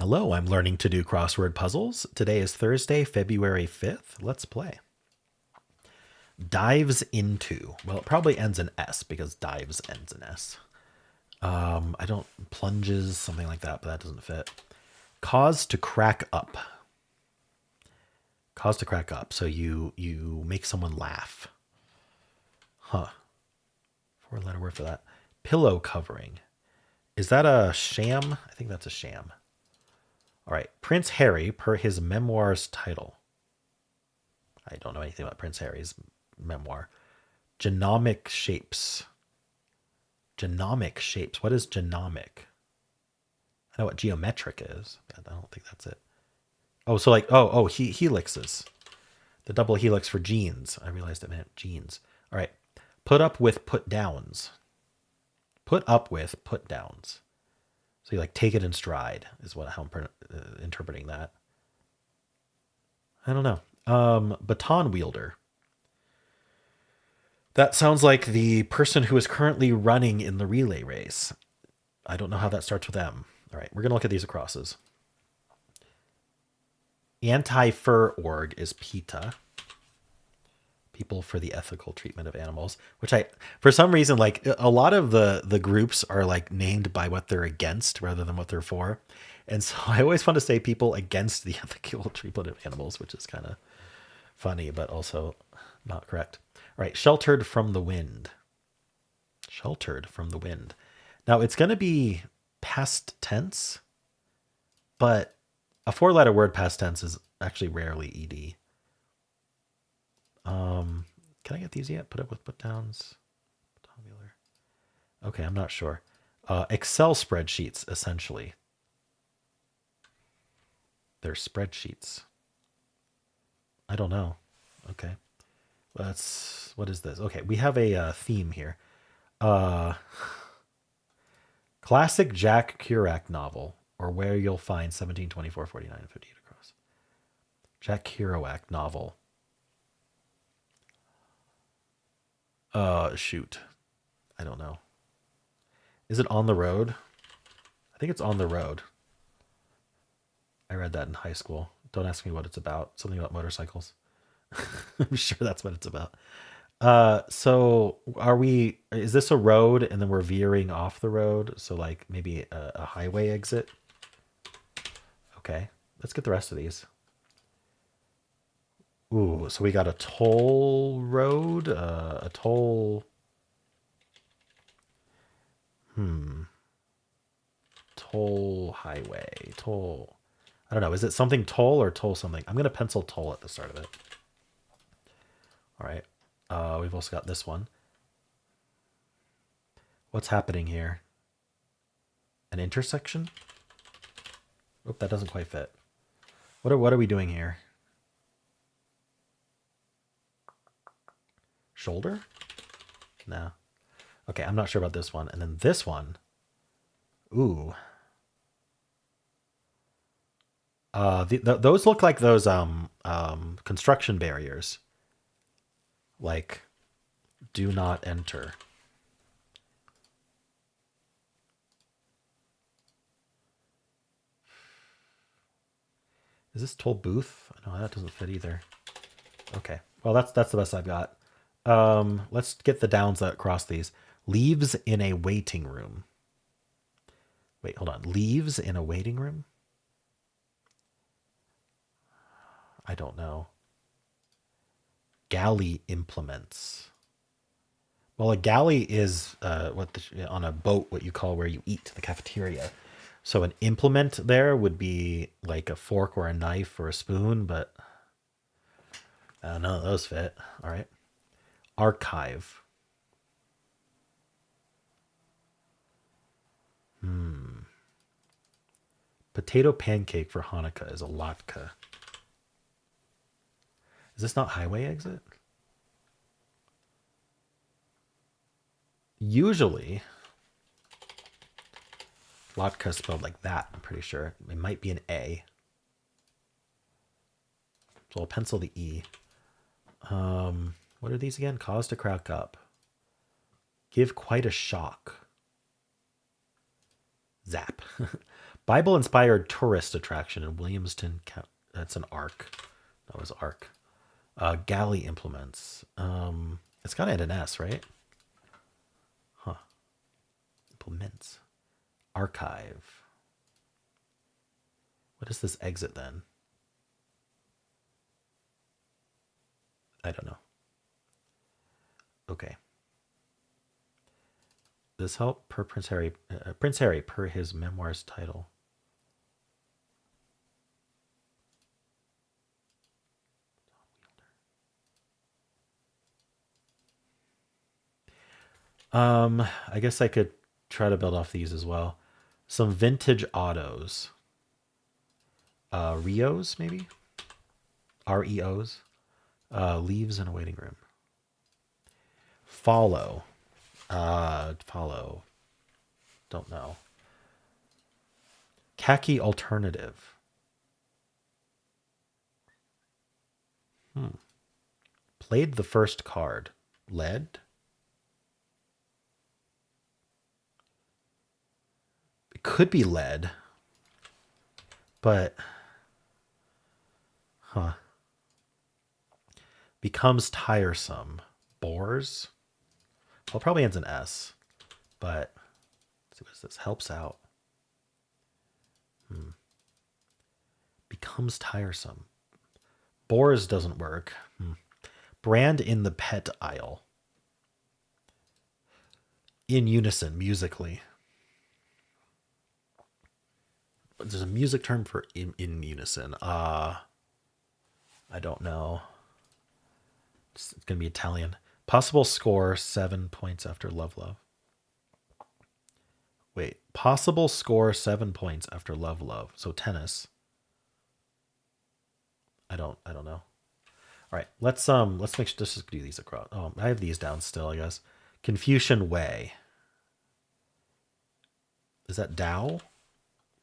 Hello, I'm learning to do crossword puzzles. Today is Thursday, February 5th. Let's play. Dives into. Well, it probably ends in S because dives ends in S. I don't, plunges, something like that, but that doesn't fit. Cause to crack up. Cause to crack up. So you make someone laugh. Huh. Four-letter word for that. Pillow covering. Is that a sham? I think that's a sham. All right. Prince Harry, per his memoir's title. I don't know anything about Prince Harry's memoir. Genomic shapes. Genomic shapes. What is genomic? I know what geometric is. But I don't think that's it. Oh, so like, helixes. The double helix for genes. I realized it meant genes. All right. Put up with put downs. Put up with put downs. So you like take it in stride is how I'm interpreting that. I don't know. Baton wielder. That sounds like the person who is currently running in the relay race. I don't know how that starts with M. All right, we're going to look at these acrosses. Anti-fur org is PETA. People for the Ethical Treatment of Animals, which for some reason, like a lot of the groups are like named by what they're against rather than what they're for. And so I always want to say people against the ethical treatment of animals, which is kind of funny, but also not correct. All right. Sheltered from the wind. Sheltered from the wind. Now it's going to be past tense, but a four-letter word past tense is actually rarely ED. Can I get these yet? Put up with put downs. Okay, I'm not sure. Excel spreadsheets, essentially. They're spreadsheets. I don't know. Okay. What is this? Okay, we have a theme here. Classic Jack Kerouac novel, or Where You'll Find 1724, 49, and 58 across. Jack Kerouac novel. Shoot. I don't know. Is it On the Road? I think it's On the Road. I read that in high school. Don't ask me what it's about. Something about motorcycles. I'm sure that's what it's about. So is this a road and then we're veering off the road? So like maybe a highway exit? Okay. Let's get the rest of these. Ooh, so we got a toll road, a toll. Toll highway, toll. I don't know. Is it something toll or toll something? I'm going to pencil toll at the start of it. All right. We've also got this one. What's happening here? An intersection? Oop, that doesn't quite fit. What are we doing here? Shoulder? No. Okay, I'm not sure about this one. And then this one. Ooh. Those look like those construction barriers. Like, do not enter. Is this toll booth? No, that doesn't fit either. Okay. Well, that's the best I've got. Let's get the downs that cross these. Leaves in a waiting room. Wait, hold on. Leaves in a waiting room? I don't know. Galley implements. Well, a galley is on a boat, what you call where you eat, the cafeteria. So an implement there would be like a fork or a knife or a spoon, but none of those fit. All right. Archive. Potato pancake for Hanukkah is a latke. Is this not highway exit? Usually, latke is spelled like that, I'm pretty sure. It might be an A. So I'll pencil the E. What are these again? Cause to crack up. Give quite a shock. Zap. Bible-inspired tourist attraction in Williamston. That's an ark. That was ark. Galley implements. It's got to end in S, right? Huh. Implements. Archive. What is this exit then? I don't know. Okay. This help per Prince Harry. Prince Harry per his memoirs title. I guess I could try to build off these as well. Some vintage autos. Rios, maybe? REOs. Leaves in a waiting room. Follow. Follow. Don't know. Khaki alternative. Played the first card. Lead. It could be lead. But, becomes tiresome. Bores. Well, it probably ends in S. But, let's see what this helps out. Becomes tiresome. Bores doesn't work. Brand in the pet aisle. In unison, musically. There's a music term for in unison. I don't know. It's going to be Italian. Possible score, 7 points after Love Love. Wait, possible score 7 points after Love Love. So tennis. I don't know. All right, let's make sure let's just do these across. Oh, I have these down still, I guess. Confucian Way. Is that Dow?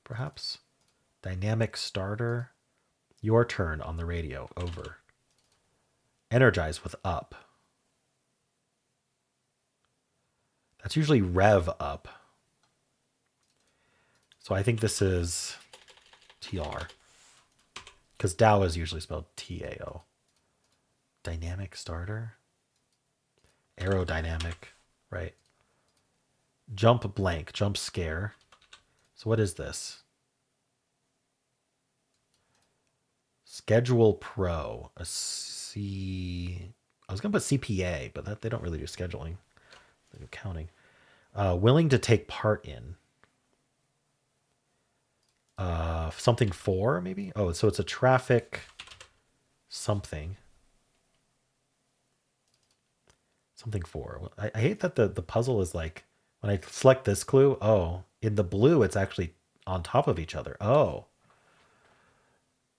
Perhaps? Dynamic starter. Your turn on the radio. Over. Energize with up. That's usually rev up. So I think this is TR. Because Dow is usually spelled TAO. Dynamic starter. Aerodynamic, right? Jump blank, jump scare. So what is this? Schedule Pro, a C. I was gonna put CPA, but that they don't really do scheduling. They do counting. Willing to take part in. Something for maybe. Oh, so it's a traffic something. Something for. I hate that the puzzle is like when I select this clue. Oh, in the blue, it's actually on top of each other. Oh.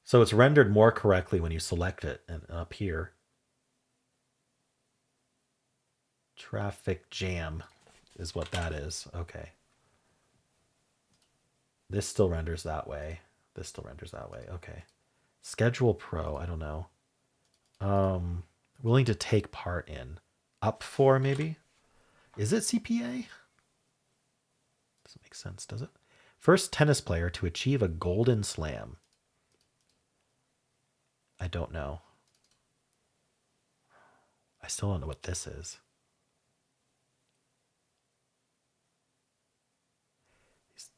So it's rendered more correctly when you select it and up here. Traffic jam is what that is. Okay. This still renders that way. This still renders that way. Okay. Schedule Pro, I don't know. Willing to take part in. Up for maybe? Is it CPA? Doesn't make sense, does it? First tennis player to achieve a golden slam. I don't know. I still don't know what this is.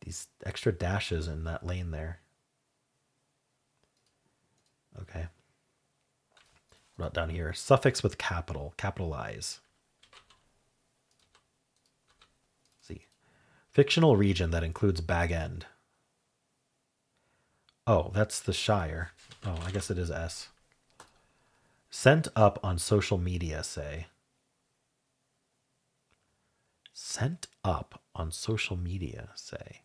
These extra dashes in that lane there. Okay. What about down here? Suffix with capital. Capitalize. See. Fictional region that includes Bag End. Oh, that's the Shire. Oh, I guess it is S. Sent up on social media, say. Sent up on social media, say.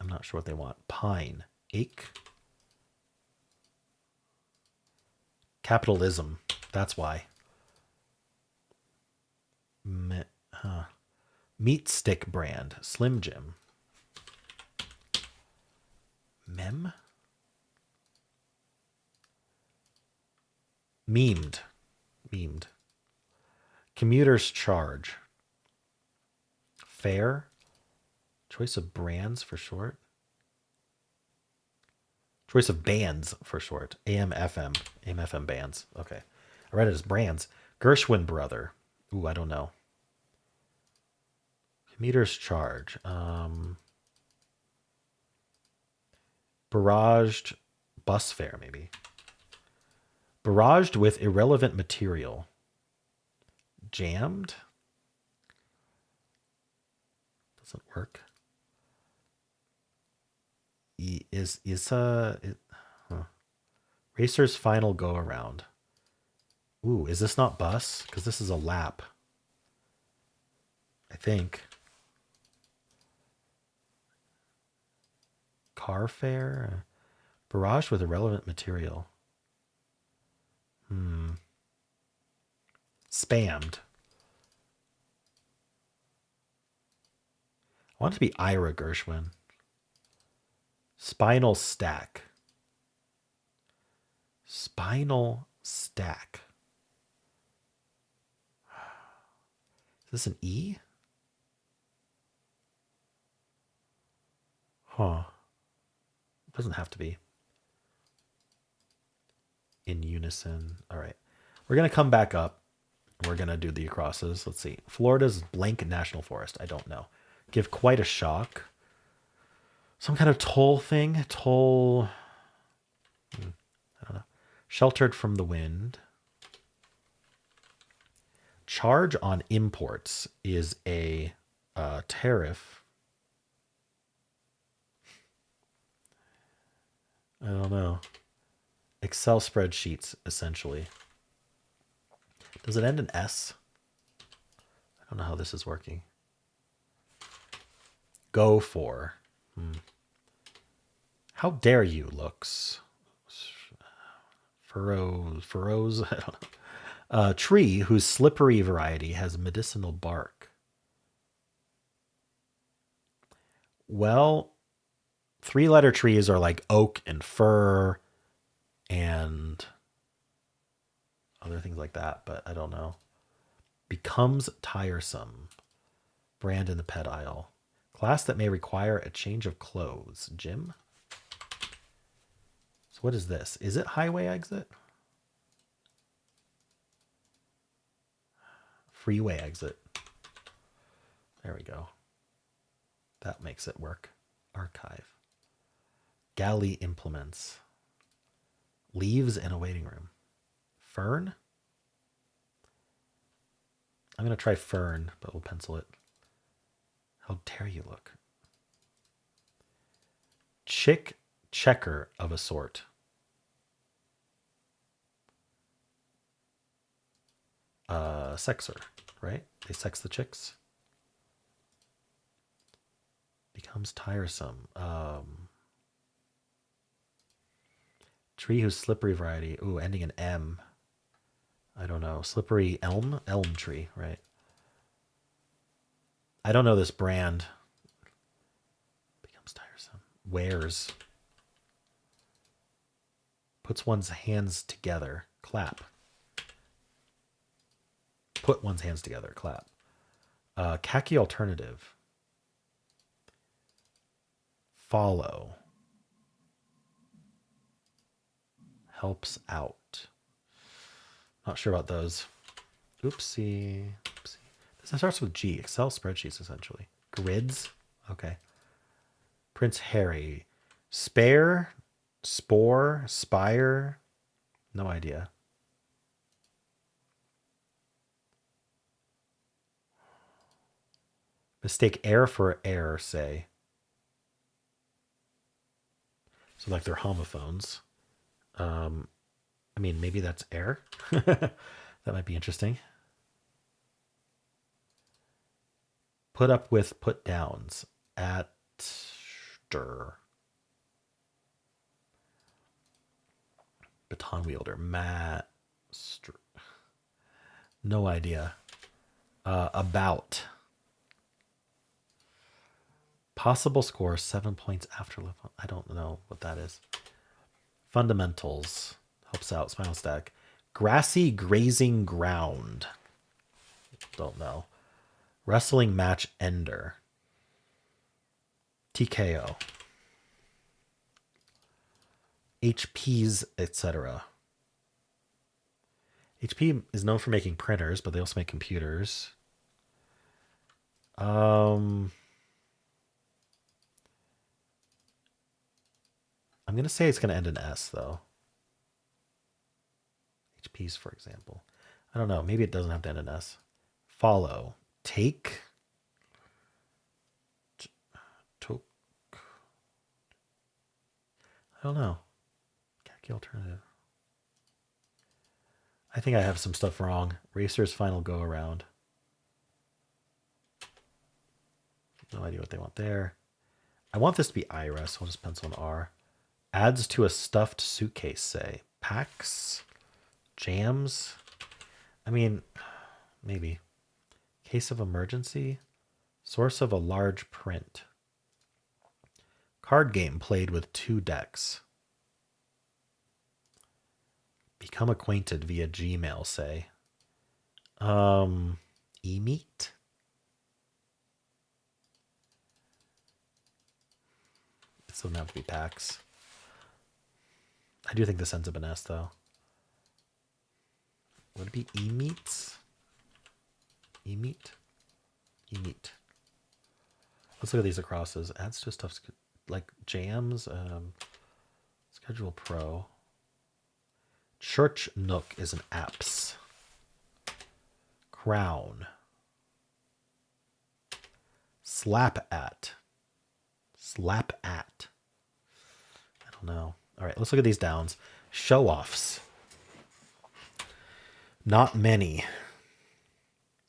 I'm not sure what they want. Pine. Ache. Capitalism. That's why. Meat stick brand. Slim Jim. Mem? Memed. Memed. Commuter's charge. Fair. Choice of brands for short. Choice of bands for short. AM, FM. AM, FM bands. Okay. I read it as brands. Gershwin brother. Ooh, I don't know. Commuter's charge. Barraged bus fare, maybe. Barraged with irrelevant material. Jammed? Doesn't work. Racer's final go around. Ooh, is this not bus? Because this is a lap. I think. Car fare? Barrage with irrelevant material. Spammed. I want it to be Ira Gershwin. Spinal stack. Spinal stack. Is this an E? Huh. It doesn't have to be. In unison. All right. We're going to come back up. We're going to do the acrosses. Let's see. Florida's blank national forest. I don't know. Give quite a shock. Some kind of toll thing. Toll. I don't know. Sheltered from the wind. Charge on imports is a tariff. I don't know. Excel spreadsheets, essentially. Does it end in S? I don't know how this is working. Go for. How dare you looks. Furrows, I don't know. Tree whose slippery variety has medicinal bark. Well, 3-letter trees are like oak and fir and other things like that, but I don't know. Becomes tiresome. Brand in the pet aisle. Class that may require a change of clothes. Gym? So what is this? Is it highway exit? Freeway exit. There we go. That makes it work. Archive. Galley implements. Leaves in a waiting room. Fern? I'm going to try fern, but we'll pencil it. How dare you look. Chick checker of a sort. Sexer, right? They sex the chicks. Becomes tiresome. Tree whose slippery variety. Ooh, ending in M. I don't know. Slippery elm? Elm tree, right? I don't know this brand. Becomes tiresome. Wears. Puts one's hands together. Clap. Put one's hands together. Clap. Khaki alternative. Follow. Helps out. Not sure about those. Oopsie. Oopsie. This starts with G. Excel spreadsheets, essentially. Grids. Okay. Prince Harry. Spare. Spore. Spire. No idea. Mistake air for air, say. So like they're homophones. I mean, maybe that's air. That might be interesting. Put up with put downs. At stir. Baton wielder. Master. No idea. About. Possible score 7 points after live. I don't know what that is. Fundamentals. Helps out. Spinal stack. Grassy grazing ground. Don't know. Wrestling match ender. TKO. HPs, etc. HP is known for making printers, but they also make computers. I'm going to say it's going to end in S, though. HPs, for example. I don't know. Maybe it doesn't have to end in S. Follow. Take. Took. I don't know. Khaki alternative. I think I have some stuff wrong. Racer's final go around. No idea what they want there. I want this to be Ira, so I'll just pencil an R. Adds to a stuffed suitcase, say. Packs. Jams. I mean, maybe. Case of emergency. Source of a large print. Card game played with 2 decks. Become acquainted via Gmail, say. E-meet? It doesn't have to be PAX. I do think this ends up in S, though. Would it be E-meets? E-meet? E-meet. Let's look at these acrosses. Adds to stuff like jams. Schedule Pro. Church Nook is an apps. Crown. Slap at. Slap at. I don't know. All right, let's look at these downs. Show-offs. Not many.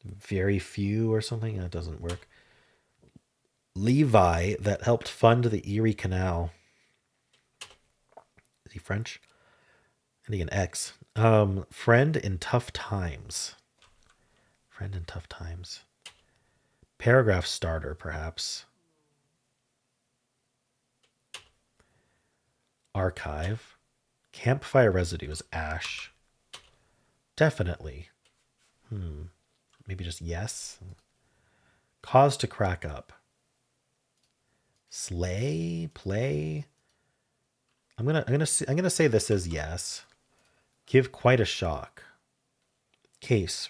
Very few or something. That doesn't work. Levi that helped fund the Erie Canal. Is he French? I think an X. Friend in tough times. Friend in tough times. Paragraph starter, perhaps. Archive. Campfire residue is ash. Definitely. Maybe just yes. Cause to crack up. Slay, play. I'm gonna say this is yes. Give quite a shock. Case.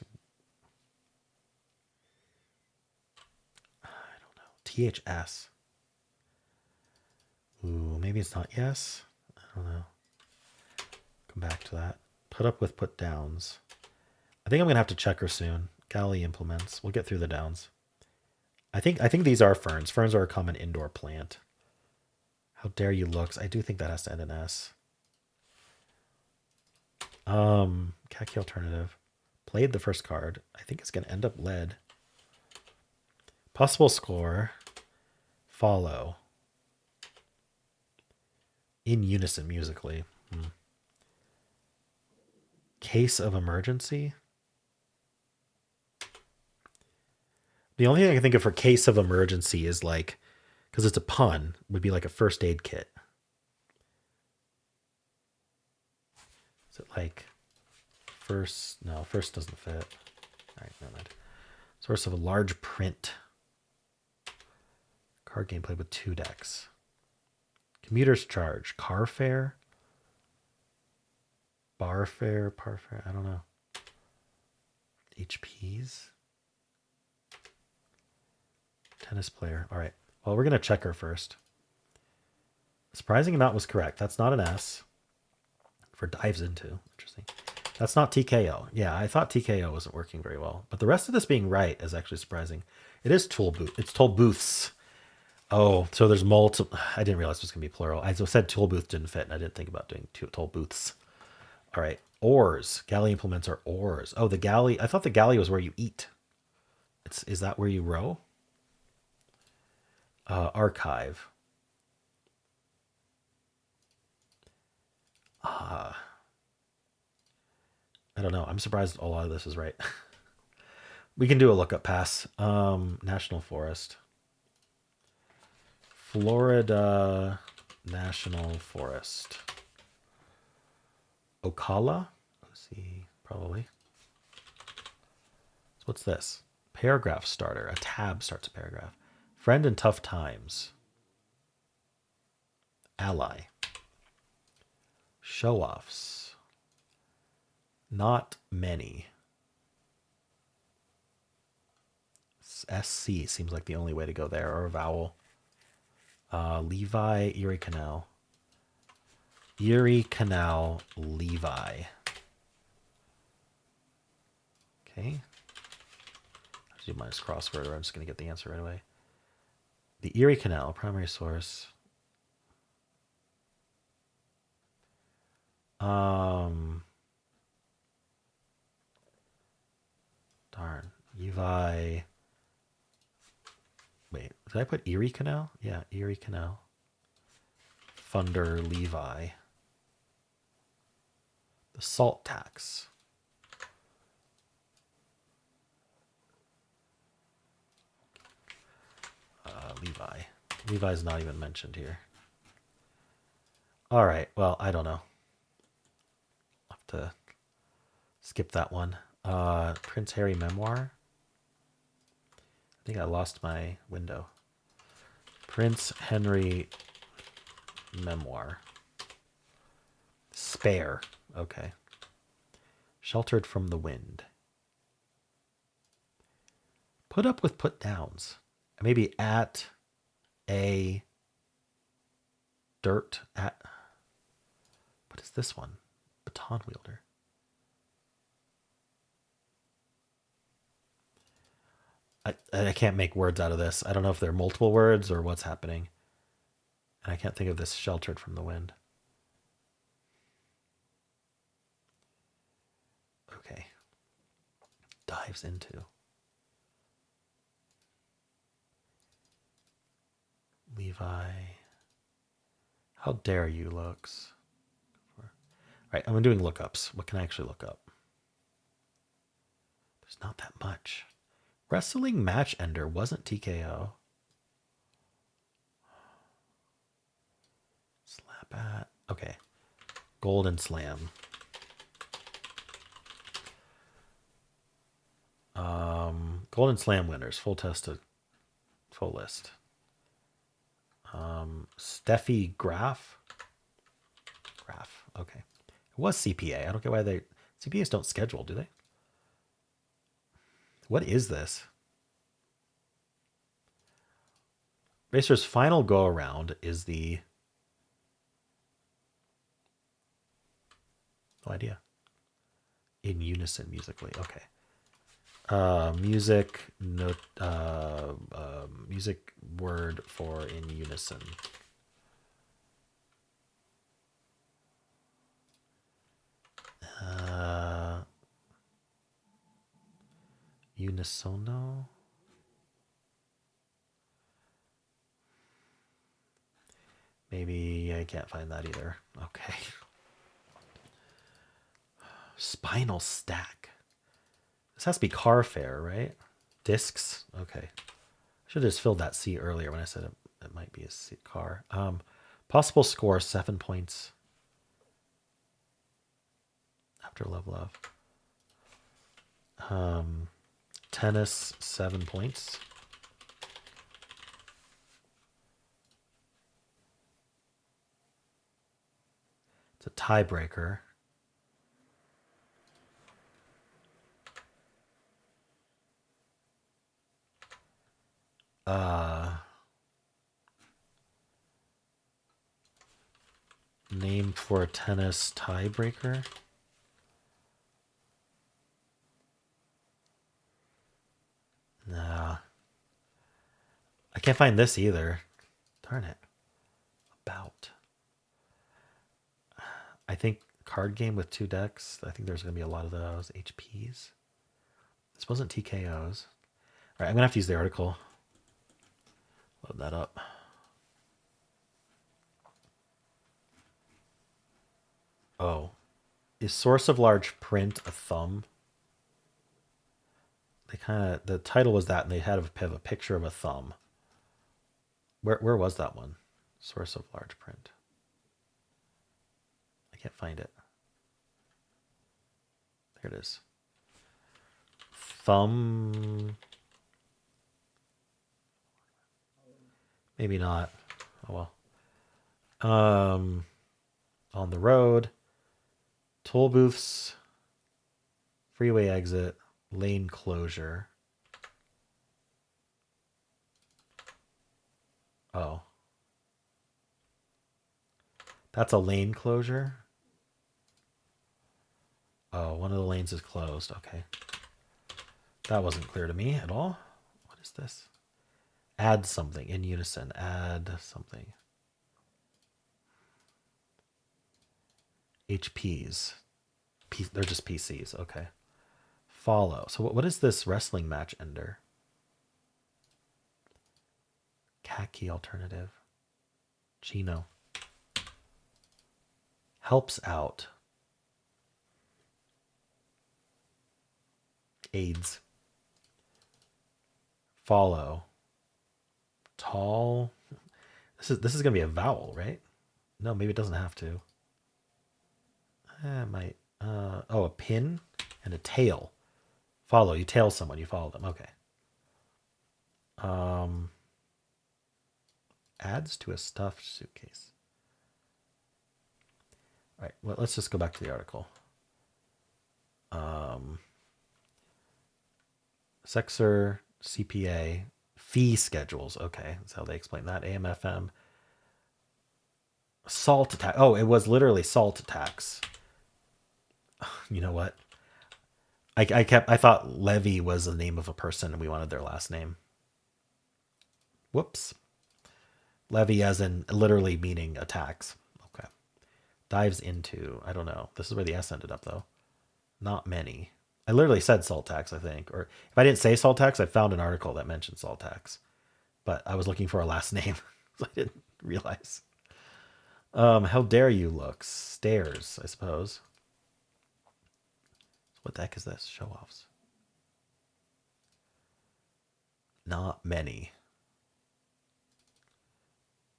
I don't know. THS. Ooh, maybe it's not yes. I don't know. Come back to that. Put up with put downs. I think I'm gonna have to check her soon. Galley implements. We'll get through the downs. I think these are ferns. Ferns are a common indoor plant. How dare you looks. I do think that has to end in S. Khaki alternative. Played the first card. I think it's going to end up lead. Possible score. Follow. In unison musically. Case of emergency. The only thing I can think of for case of emergency is like, because it's a pun, would be like a first aid kit. Is it like first? No, first doesn't fit. All right, never mind. Source of a large print. Card game played with 2 decks. Commuter's charge. Car fare. Bar fare. Par fare. I don't know. HPs. Tennis player. All right. Well, we're going to check her first. Surprising amount was correct. That's not an S. For dives into. Interesting. That's not TKO. Yeah, I thought TKO wasn't working very well. But the rest of this being right is actually surprising. It is tool booth. It's tool booths. Oh, so there's multiple. I didn't realize it was going to be plural. I said tool booth didn't fit, and I didn't think about doing tool booths. All right. Oars. Galley implements are oars. Oh, the galley. I thought the galley was where you eat. Is that where you row? Archive. I don't know. I'm surprised a lot of this is right. We can do a lookup pass. National Forest. Florida National Forest. Ocala? Let's see, probably. So what's this? Paragraph starter. A tab starts a paragraph. Friend in tough times. Ally. Show-offs. Not many. SC seems like the only way to go there, or a vowel. Levi, Erie Canal. Erie Canal, Levi. Okay. I'll do minus crossword, or I'm just going to get the answer right away. The Erie Canal, primary source. Darn. Levi. Wait, did I put Erie Canal? Yeah, Erie Canal. Thunder, Levi. The salt tax. Levi. Levi's not even mentioned here. All right, well, I don't know. I'll have to skip that one. Prince Harry memoir. I think I lost my window. Prince Henry memoir. Spare. Okay. Sheltered from the wind. Put up with put downs. Maybe at a dirt at. What is this one? Baton wielder. I can't make words out of this. I don't know if they're multiple words or what's happening. And I can't think of this sheltered from the wind. Okay. Dives into. Levi. How dare you, looks. All right, I'm doing lookups. What can I actually look up? There's not that much. Wrestling match ender wasn't TKO. Slap at. Okay. Golden Slam. Golden Slam winners. Full tested. Full list. Steffi Graf. Graf. Okay. It was CPA. I don't get why they. CPAs don't schedule, do they? What is this? Racer's final go around is the. No idea. In unison musically. Okay. Music note. Music word for in unison. Unisono. Maybe I can't find that either. Okay. Spinal stack. This has to be car fare, right? Discs. Okay. I should have just filled that C earlier when I said it might be a C car. Possible score 7 points. After love. Tennis 7 points. It's a tiebreaker. Name for a tennis tiebreaker. Nah. I can't find this either. Darn it. About. I think card game with 2 decks. I think there's going to be a lot of those. HPs. This wasn't TKOs. All right, I'm going to have to use the article. Load that up. Oh. Is source of large print a thumb? They the title was that, and they had a picture of a thumb. Where was that one? Source of large print. I can't find it. There it is. Thumb. Maybe not. Oh well. On the road. Toll booths. Freeway exit. Lane closure. Oh. That's a lane closure? Oh, one of the lanes is closed. Okay. That wasn't clear to me at all. What is this? Add something in unison. Add something. HPs. They're just PCs. Okay. Follow. So what is this wrestling match ender? Khaki alternative. Chino. Helps out. Aids. Follow. Tall. This is gonna be a vowel, right? No, maybe it doesn't have to. It might. Oh, a pin and a tail. Follow. You tail someone. You follow them. Okay. Adds to a stuffed suitcase. All right. Well, let's just go back to the article. Sexer, CPA, fee schedules. Okay, that's how they explain that. AM/FM. Salt tax. Oh, it was literally salt tax. You know what? I thought Levy was the name of a person and we wanted their last name. Whoops. Levy as in literally meaning a tax. Okay. Dives into, I don't know. This is where the S ended up though. Not many. I literally said salt tax, I think. Or if I didn't say salt tax, I found an article that mentioned salt tax. But I was looking for a last name. So I didn't realize. How dare you look? Stairs, I suppose. What the heck is this? Show offs. Not many.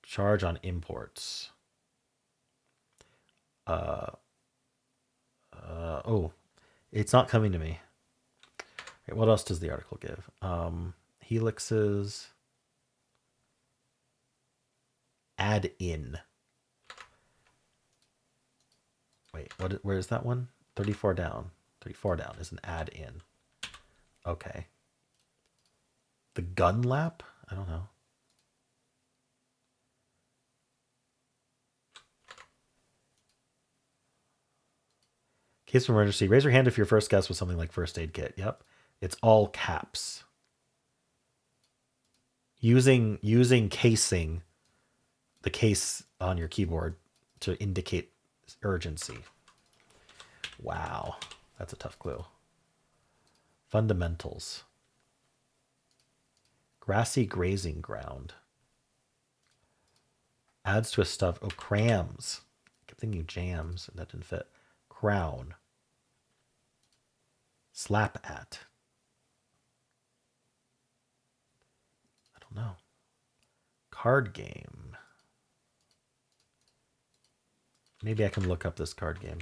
Charge on imports. Oh, it's not coming to me. Okay, what else does the article give? Helixes. Add in. Wait, where is that one? 34 down. 34 down is an add in. Okay. The gun lap? I don't know. Case of emergency. Raise your hand if your first guess was something like first aid kit. Yep. It's all caps. Using casing, the case on your keyboard to indicate urgency. Wow. That's a tough clue. Fundamentals. Grassy grazing ground. Adds to a stuff. Oh, crams. I kept thinking jams, and that didn't fit. Crown. Slap at. I don't know. Card game. Maybe I can look up this card game.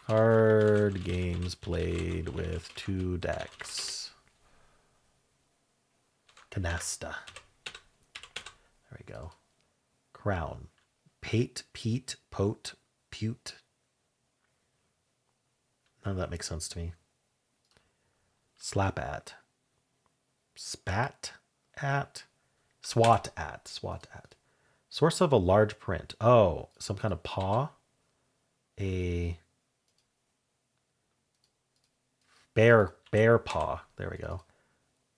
Card games played with 2 decks. Canasta. There we go. Crown. Pate, peat, pote, pute. None of that makes sense to me. Slap at. Spat at. Swat at. Swat at. Source of a large print. Oh, some kind of paw. A bear paw. There we go.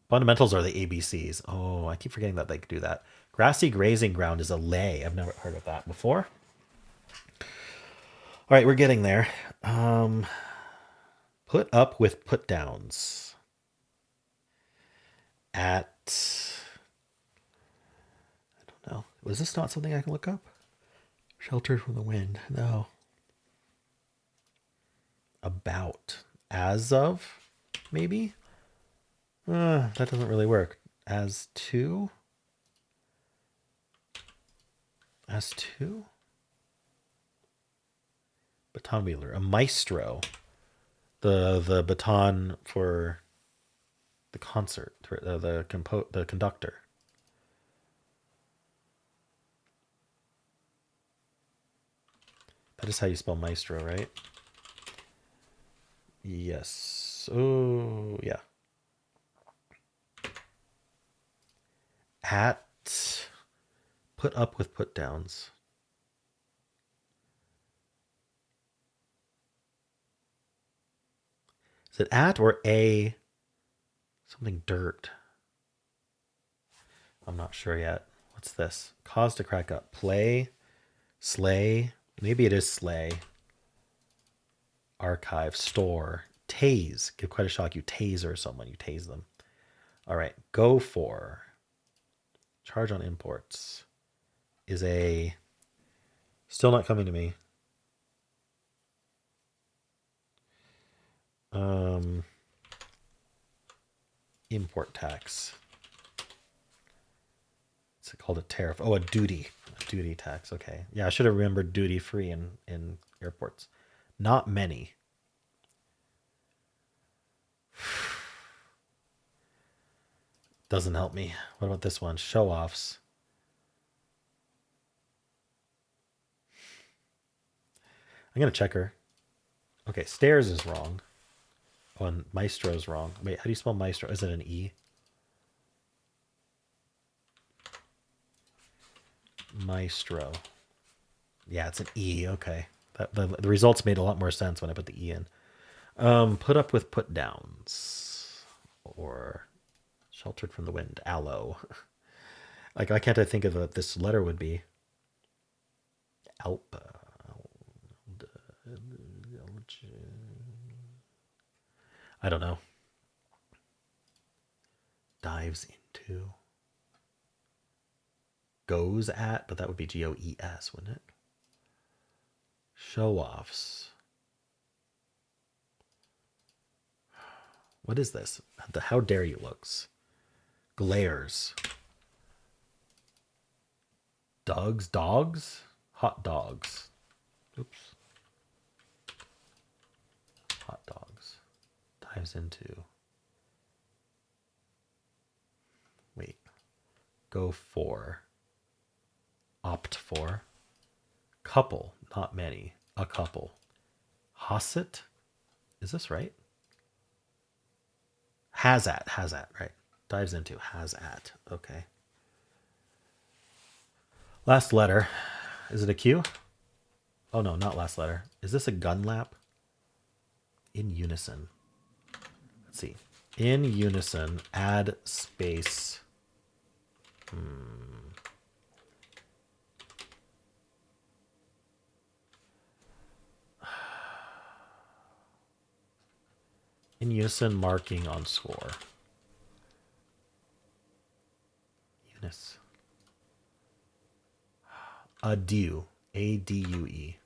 Fundamentals are the ABCs. Oh, I keep forgetting that they could do that. Grassy grazing ground is a lay. I've never heard of that before. All right, we're getting there. Put up with put downs. At, I don't know. Was this not something I can look up? Sheltered from the wind. No. About. As of, maybe? That doesn't really work. As to? As to? Baton wheeler. A maestro. The baton for the concert. The conductor. That is how you spell maestro, right? Yes. Oh, yeah. At. Put up with put downs. Is it at or a something dirt? I'm not sure yet. What's this? Cause to crack up. Play. Slay. Maybe it is slay. Archive. Store. Tase. Give quite a shock. You taser someone. You tase them. All right. Go for. Charge on imports. Is a. Still not coming to me. Import tax. It's called a tariff. Oh, a duty. A duty tax. Okay. Yeah, I should have remembered duty free in airports. Not many. Doesn't help me. What about this one? Show offs. I'm going to check her. Okay, stairs is wrong. Oh, and maestro is wrong. Wait, how do you spell maestro? Is it an E? Maestro. Yeah, it's an E. Okay. The results made a lot more sense when I put the E in. Put up with put downs. Or sheltered from the wind. Aloe. Like, why can't I think of what this letter would be? Alp. I don't know. Dives into. Goes at, but that would be GOES, wouldn't it? Show offs. What is this? The how dare you looks. Glares. Dogs? Hot dogs. Oops. Hot dogs. Dives into. Wait. Go for. Opt for. Couple. Not many. A couple. Hasset? Is this right? Has at, right? Dives into, has at. Okay. Last letter. Is it a Q? Oh no, not last letter. Is this a gun lap? In unison. Let's see. In unison, add space. In unison, marking on score. Unis. Adieu. A-D-U-E.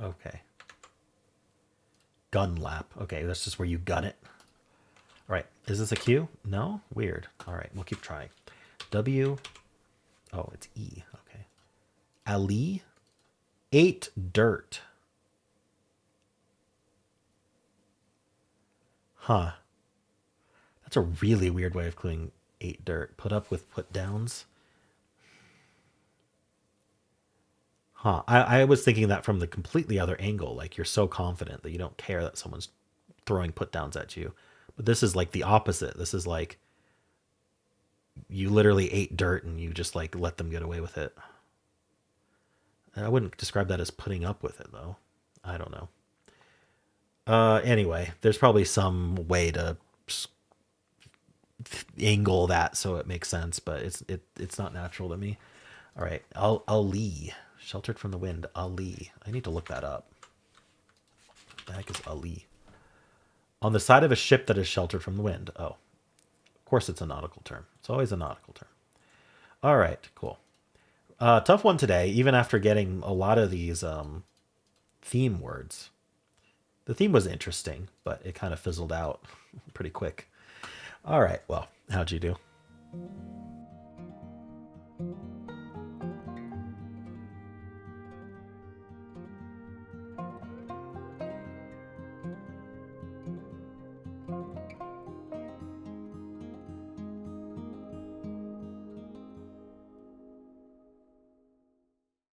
Okay. Gun lap. Okay, that's just where you gun it. All right. Is this a Q? No? Weird. All right, we'll keep trying. W. Oh, it's E. Okay. Ali. Ate dirt. Huh. That's a really weird way of cluing ate dirt. Put up with put downs. Huh. I was thinking that from the completely other angle. Like you're so confident that you don't care that someone's throwing put downs at you. But this is like the opposite. This is like you literally ate dirt and you just like let them get away with it. I wouldn't describe that as putting up with it though. I don't know. Anyway, there's probably some way to angle that so it makes sense, but it's not natural to me. All right, Ali, sheltered from the wind. Ali, I need to look that up. What the heck is Ali? On the side of a ship that is sheltered from the wind. Oh, of course it's a nautical term. It's always a nautical term. All right, cool. Tough one today, even after getting a lot of these theme words. The theme was interesting, but it kind of fizzled out pretty quick. All right, well, how'd you do?